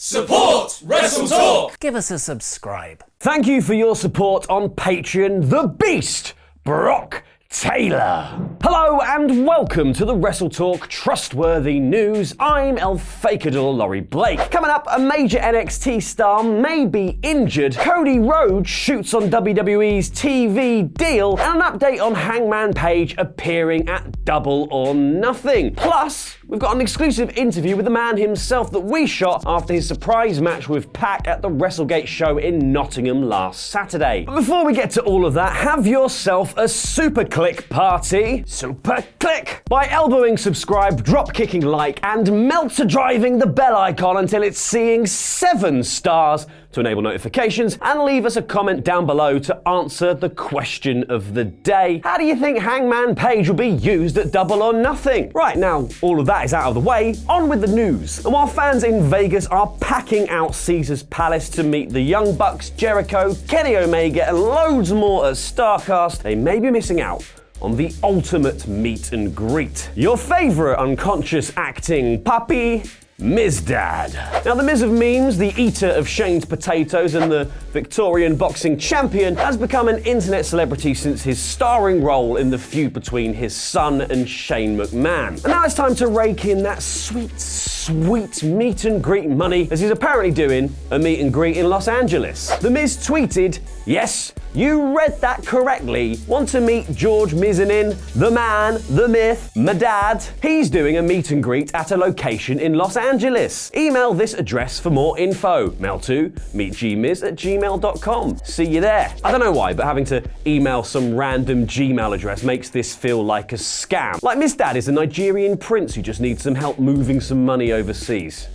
Support WrestleTalk! Give us a subscribe. Thank you for your support on Patreon, the Beast, Brock Taylor. Hello and welcome to the WrestleTalk Trustworthy News. I'm El Fakador Laurie Blake. Coming up, a major NXT star may be injured, Cody Rhodes shoots on WWE's TV deal, and an update on Hangman Page appearing at Double or Nothing. Plus, we've got an exclusive interview with the man himself that we shot after his surprise match with Pac at the WrestleGate show in Nottingham last Saturday. But before we get to all of that, have yourself a super click party. Super click! By elbowing subscribe, drop kicking like, and Meltzer driving the bell icon until it's seeing 7 stars to enable notifications, and leave us a comment down below to answer the question of the day. How do you think Hangman Page will be used at Double or Nothing? Right, now all of that is out of the way, on with the news. And while fans in Vegas are packing out Caesar's Palace to meet the Young Bucks, Jericho, Kenny Omega, and loads more at StarCast, they may be missing out on the ultimate meet and greet. Your favourite unconscious acting puppy, MizDad. Now, the Miz of memes, the eater of Shane's potatoes, and the Victorian boxing champion has become an internet celebrity since his starring role in the feud between his son and Shane McMahon. And now it's time to rake in that sweet meet and greet money, as he's apparently doing a meet and greet in Los Angeles. The Miz tweeted, "Yes, you read that correctly. Want to meet George Mizanin, the man, the myth, my dad? He's doing a meet and greet at a location in Los Angeles. Email this address for more info. Mail to meetgmiz@gmail.com. See you there." I don't know why, but having to email some random Gmail address makes this feel like a scam. Like MizDad is a Nigerian prince who just needs some help moving some money overseas.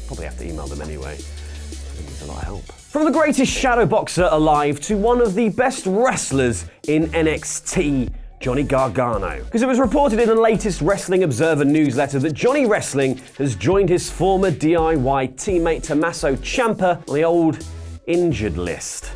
Probably have to email them anyway. I think it's a lot of help. From the greatest shadow boxer alive to one of the best wrestlers in NXT, Johnny Gargano. Because it was reported in the latest Wrestling Observer newsletter that Johnny Wrestling has joined his former DIY teammate Tommaso Ciampa on the old injured list.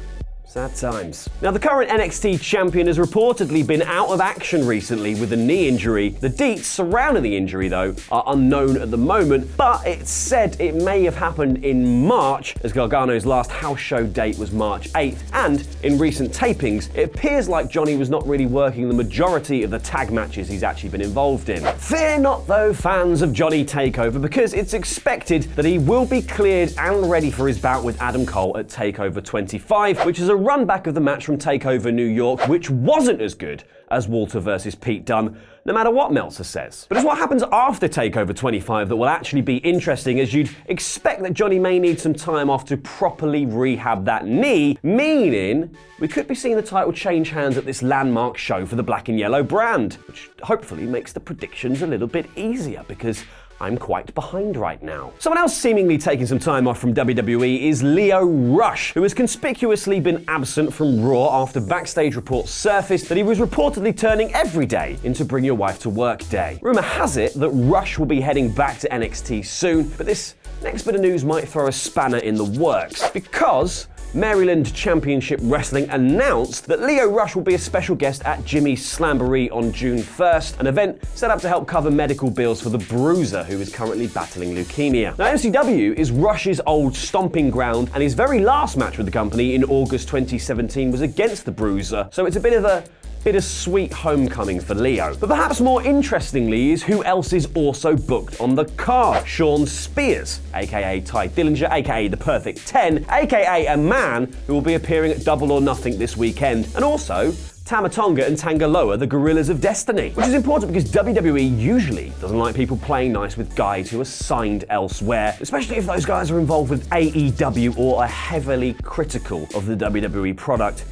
Sad times. Now, the current NXT champion has reportedly been out of action recently with a knee injury. The deets surrounding the injury, though, are unknown at the moment, but it's said it may have happened in March, as Gargano's last house show date was March 8th, and in recent tapings, it appears like Johnny was not really working the majority of the tag matches he's actually been involved in. Fear not, though, fans of Johnny Takeover, because it's expected that he will be cleared and ready for his bout with Adam Cole at Takeover 25, which is a run back of the match from Takeover New York, which wasn't as good as Walter versus Pete Dunne, no matter what Meltzer says. But it's what happens after Takeover 25 that will actually be interesting, as you'd expect that Johnny may need some time off to properly rehab that knee, meaning we could be seeing the title change hands at this landmark show for the black and yellow brand, which hopefully makes the predictions a little bit easier, because I'm quite behind right now. Someone else seemingly taking some time off from WWE is Lio Rush, who has conspicuously been absent from Raw after backstage reports surfaced that he was reportedly turning every day into Bring Your Wife to Work Day. Rumour has it that Rush will be heading back to NXT soon, but this next bit of news might throw a spanner in the works, because Maryland Championship Wrestling announced that Lio Rush will be a special guest at Jimmy's Slamboree on June 1st, an event set up to help cover medical bills for the Bruiser, who is currently battling leukemia. Now, MCW is Rush's old stomping ground, and his very last match with the company in August 2017 was against the Bruiser, so it's a bit of a bittersweet homecoming for Leo. But perhaps more interestingly is who else is also booked on the card. Sean Spears, aka Ty Dillinger, aka The Perfect 10, aka a man who will be appearing at Double or Nothing this weekend, and also Tama Tonga and Tangaloa, the Gorillas of Destiny. Which is important because WWE usually doesn't like people playing nice with guys who are signed elsewhere, especially if those guys are involved with AEW or are heavily critical of the WWE product.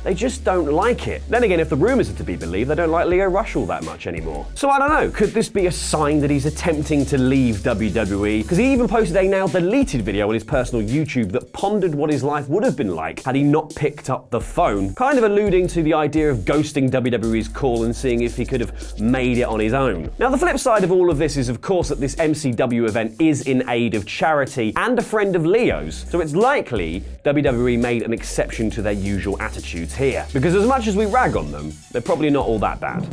They just don't like it. Then again, if the rumours are to be believed, they don't like Lio Rush all that much anymore. So I don't know, could this be a sign that he's attempting to leave WWE? Because he even posted a now deleted video on his personal YouTube that pondered what his life would have been like had he not picked up the phone, kind of alluding to the idea of ghosting WWE's call and seeing if he could have made it on his own. Now, the flip side of all of this is, of course, that this MCW event is in aid of charity and a friend of Leo's, so it's likely WWE made an exception to their usual attitudes here. Because as much as we rag on them, they're probably not all that bad.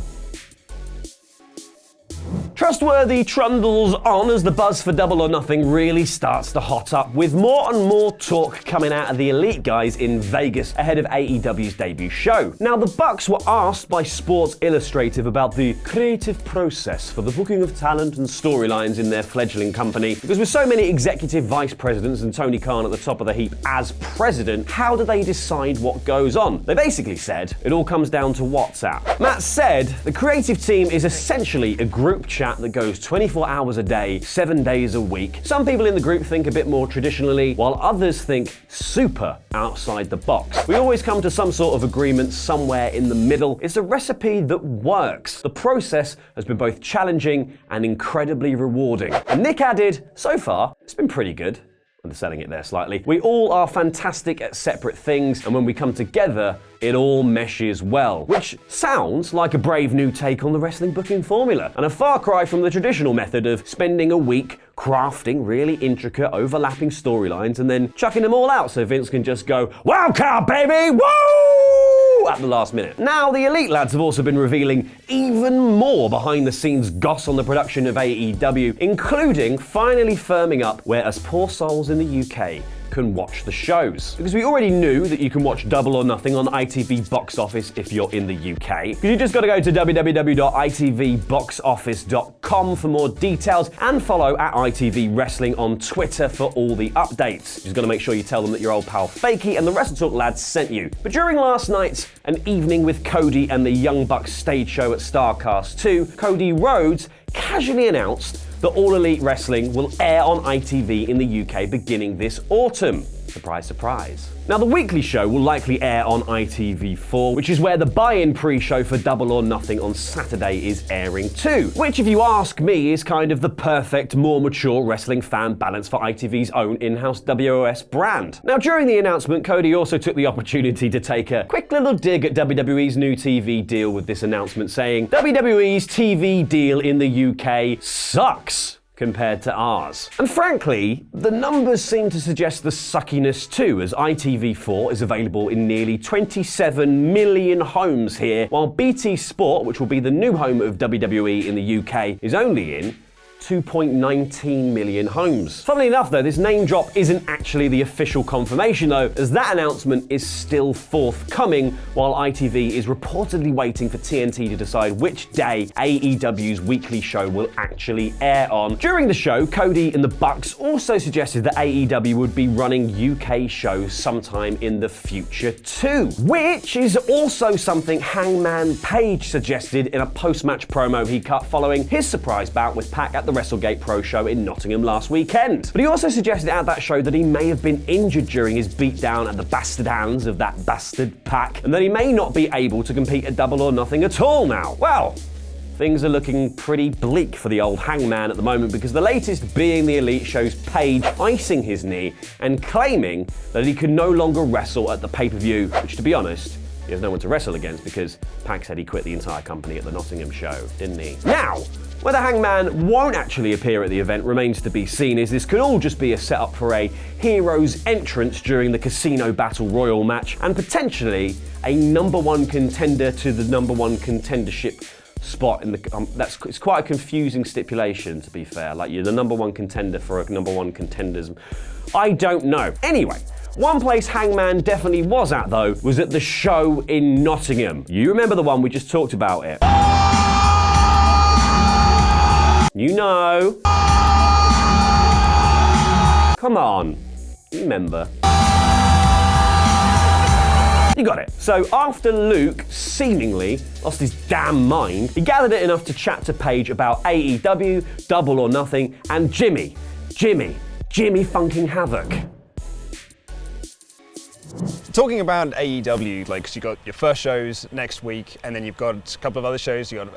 Trustworthy trundles on as the buzz for Double or Nothing really starts to hot up, with more and more talk coming out of the Elite guys in Vegas ahead of AEW's debut show. Now, the Bucks were asked by Sports Illustrated about the creative process for the booking of talent and storylines in their fledgling company, because with so many executive vice presidents and Tony Khan at the top of the heap as president, how do they decide what goes on? They basically said it all comes down to WhatsApp. Matt said the creative team is essentially a group chat that goes 24 hours a day, 7 days a week. Some people in the group think a bit more traditionally, while others think super outside the box. We always come to some sort of agreement somewhere in the middle. It's a recipe that works. The process has been both challenging and incredibly rewarding. And Nick added, so far, it's been pretty good. Underselling it there slightly. We all are fantastic at separate things, and when we come together, it all meshes well. Which sounds like a brave new take on the wrestling booking formula, and a far cry from the traditional method of spending a week crafting really intricate, overlapping storylines and then chucking them all out so Vince can just go, "Wildcard, baby! Woo!" at the last minute. Now, the Elite lads have also been revealing even more behind-the-scenes goss on the production of AEW, including finally firming up where us poor souls in the UK can watch the shows. Because we already knew that you can watch Double or Nothing on ITV Box Office if you're in the UK. Because you just got to go to www.itvboxoffice.com for more details and follow at ITV Wrestling on Twitter for all the updates. You just got to make sure you tell them that your old pal Fakey and the WrestleTalk lads sent you. But during last night's An Evening with Cody and the Young Bucks stage show at Starrcast 2, Cody Rhodes casually announced that All Elite Wrestling will air on ITV in the UK beginning this autumn. Surprise, surprise. Now, the weekly show will likely air on ITV4, which is where the buy-in pre-show for Double or Nothing on Saturday is airing too. Which, if you ask me, is kind of the perfect, more mature wrestling fan balance for ITV's own in-house WOS brand. Now, during the announcement, Cody also took the opportunity to take a quick little dig at WWE's new TV deal with this announcement, saying, "WWE's TV deal in the UK sucks compared to ours." And frankly, the numbers seem to suggest the suckiness too, as ITV4 is available in nearly 27 million homes here, while BT Sport, which will be the new home of WWE in the UK, is only in 2.19 million homes. Funnily enough though, this name drop isn't actually the official confirmation though, as that announcement is still forthcoming, while ITV is reportedly waiting for TNT to decide which day AEW's weekly show will actually air on. During the show, Cody and the Bucks also suggested that AEW would be running UK shows sometime in the future too, which is also something Hangman Page suggested in a post-match promo he cut following his surprise bout with Pac at the WrestleGate Pro Show in Nottingham last weekend. But he also suggested at that show that he may have been injured during his beatdown at the bastard hands of that bastard Pac, and that he may not be able to compete at Double or Nothing at all now. Well, things are looking pretty bleak for the old Hangman at the moment, because the latest being the Elite shows Page icing his knee and claiming that he can no longer wrestle at the pay-per-view, which, to be honest, he has no one to wrestle against because Pac said he quit the entire company at the Nottingham show, didn't he? Now, whether Hangman won't actually appear at the event remains to be seen, as this could all just be a setup for a hero's entrance during the Casino Battle Royal match, and potentially a number one contender to the number one contendership spot in the it's quite a confusing stipulation, to be fair. Like, you're the number one contender for a number one contenders. I don't know. Anyway, one place Hangman definitely was at though was at the show in Nottingham. You remember the one we just talked about it? You know. Come on. You remember. You got it. So after Luke seemingly lost his damn mind, he gathered it enough to chat to Paige about AEW, Double or Nothing, and Jimmy Funking Havoc. Talking about AEW, like, 'cause you got your first shows next week, and then you've got a couple of other shows. You got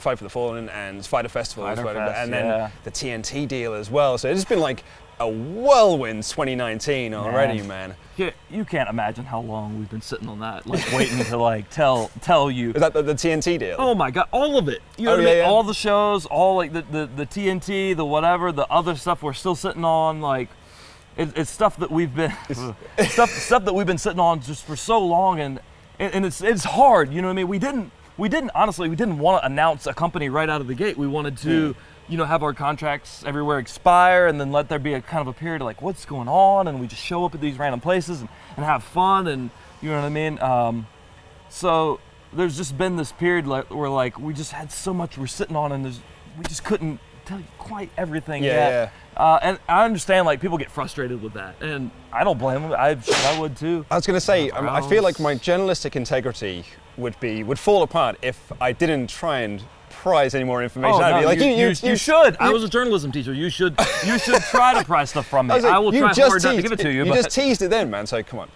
Fight for the Fallen and Fighter Festival as well, and then the TNT deal as well. So it's been like a whirlwind 2019 already, man. Yeah, you can't imagine how long we've been sitting on that, like waiting to like tell you. Is that the TNT deal? Oh my God, all of it. You know what I mean? All the shows, all like the TNT, the whatever, the other stuff we're still sitting on, like. It's stuff that we've been stuff that we've been sitting on just for so long, and it's hard. You know what I mean? We didn't we didn't want to announce a company right out of the gate. We wanted to, have our contracts everywhere expire and then let there be a kind of a period of like, what's going on? And we just show up at these random places and have fun, and you know what I mean? So there's just been this period where like we just had so much we're sitting on, and we just couldn't tell you quite everything yet. And I understand like people get frustrated with that, and I don't blame them. I would too. I was going to say, I feel like my journalistic integrity would fall apart if I didn't try and prize any more information. I'd be like, you should. I was a journalism teacher. You should try to prize stuff from me. I will try hard not to give it to you. You just teased it then, man. So come on,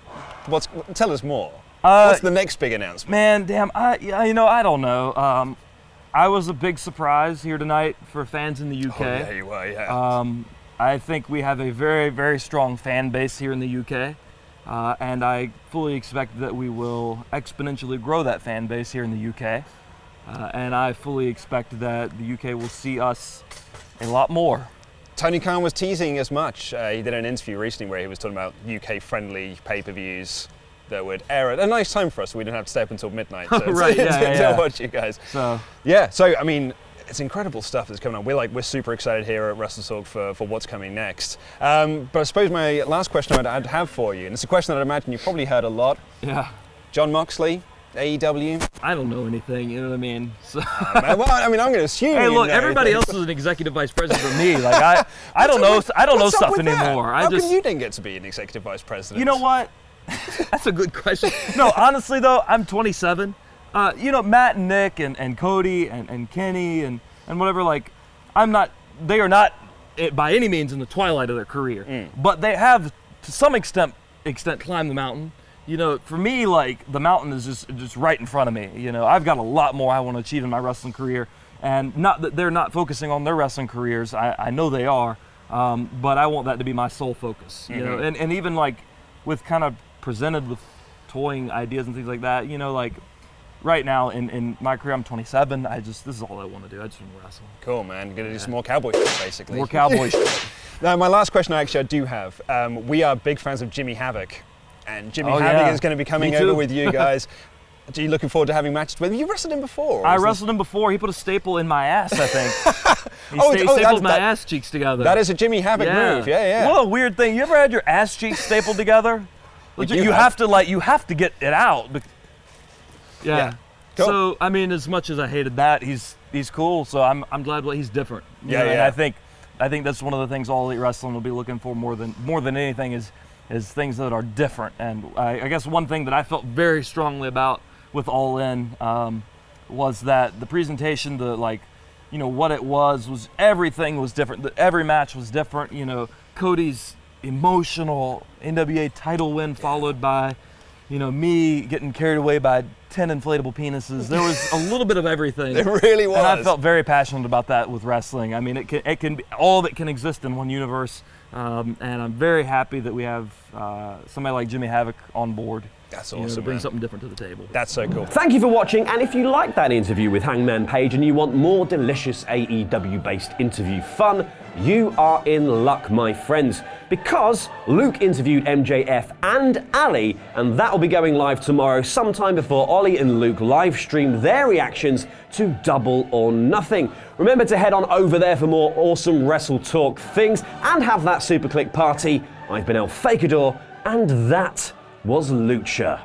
tell us more. What's the next big announcement? Man, damn, I don't know. I was a big surprise here tonight for fans in the UK. Oh, yeah, you were, yeah. I think we have a very, very strong fan base here in the UK, and I fully expect that we will exponentially grow that fan base here in the UK, and I fully expect that the UK will see us a lot more. Tony Khan was teasing as much. He did an interview recently where he was talking about UK-friendly pay-per-views that would air at a nice time for us, so we didn't have to stay up until midnight to watch you guys. So I mean, it's incredible stuff that's coming on. We're super excited here at WrestleTalk for what's coming next. But I suppose my last question I'd have for you, and it's a question that I imagine you probably heard a lot. Yeah. John Moxley, AEW. I don't know anything, you know what I mean? So well, I mean, I'm going to assume. Hey, look, everybody else is an executive vice president for me. Like I don't know stuff anymore. How come you didn't get to be an executive vice president? You know what? That's a good question. No, honestly though, I'm 27. Matt and Nick and Cody and Kenny and whatever, like, they are not by any means in the twilight of their career, but they have to some extent climbed the mountain. For me, like, the mountain is just right in front of me. I've got a lot more I want to achieve in my wrestling career, and not that they're not focusing on their wrestling careers. I know they are, but I want that to be my sole focus. And even like with kind of presented with toying ideas and things like that, like right now in my career, I'm 27. This is all I want to do. I just want to wrestle. Cool, man. Gonna do some more cowboy shit, basically. More cowboy shit. Now, my last question I do have. We are big fans of Jimmy Havoc, and Jimmy Havoc is going to be coming over with you guys. Are you looking forward to having matches with him? You wrestled him before? I wrestled him before. He put a staple in my ass, I think. He stapled my ass cheeks together. That is a Jimmy Havoc move. Yeah. What a weird thing. You ever had your ass cheeks stapled together? You have to get it out. Yeah. Cool. So I mean, as much as I hated that, he's cool. So I'm glad he's different. And I think that's one of the things All Elite Wrestling will be looking for more than anything is things that are different. And I guess one thing that I felt very strongly about with All In was that the presentation, what it was everything was different. Every match was different. Cody's emotional NWA title win followed by, me getting carried away by 10 inflatable penises. There was a little bit of everything. It really was. And I felt very passionate about that with wrestling. I mean, it can be, all of it can exist in one universe. And I'm very happy that we have somebody like Jimmy Havoc on board. That's awesome, to bring something different to the table. That's so cool. Thank you for watching, and if you liked that interview with Hangman Page and you want more delicious AEW-based interview fun, you are in luck, my friends, because Luke interviewed MJF and Ali, and that will be going live tomorrow, sometime before Ollie and Luke live stream their reactions to Double or Nothing. Remember to head on over there for more awesome WrestleTalk things and have that Super Click party. I've been El Fakador, and that was Lucha.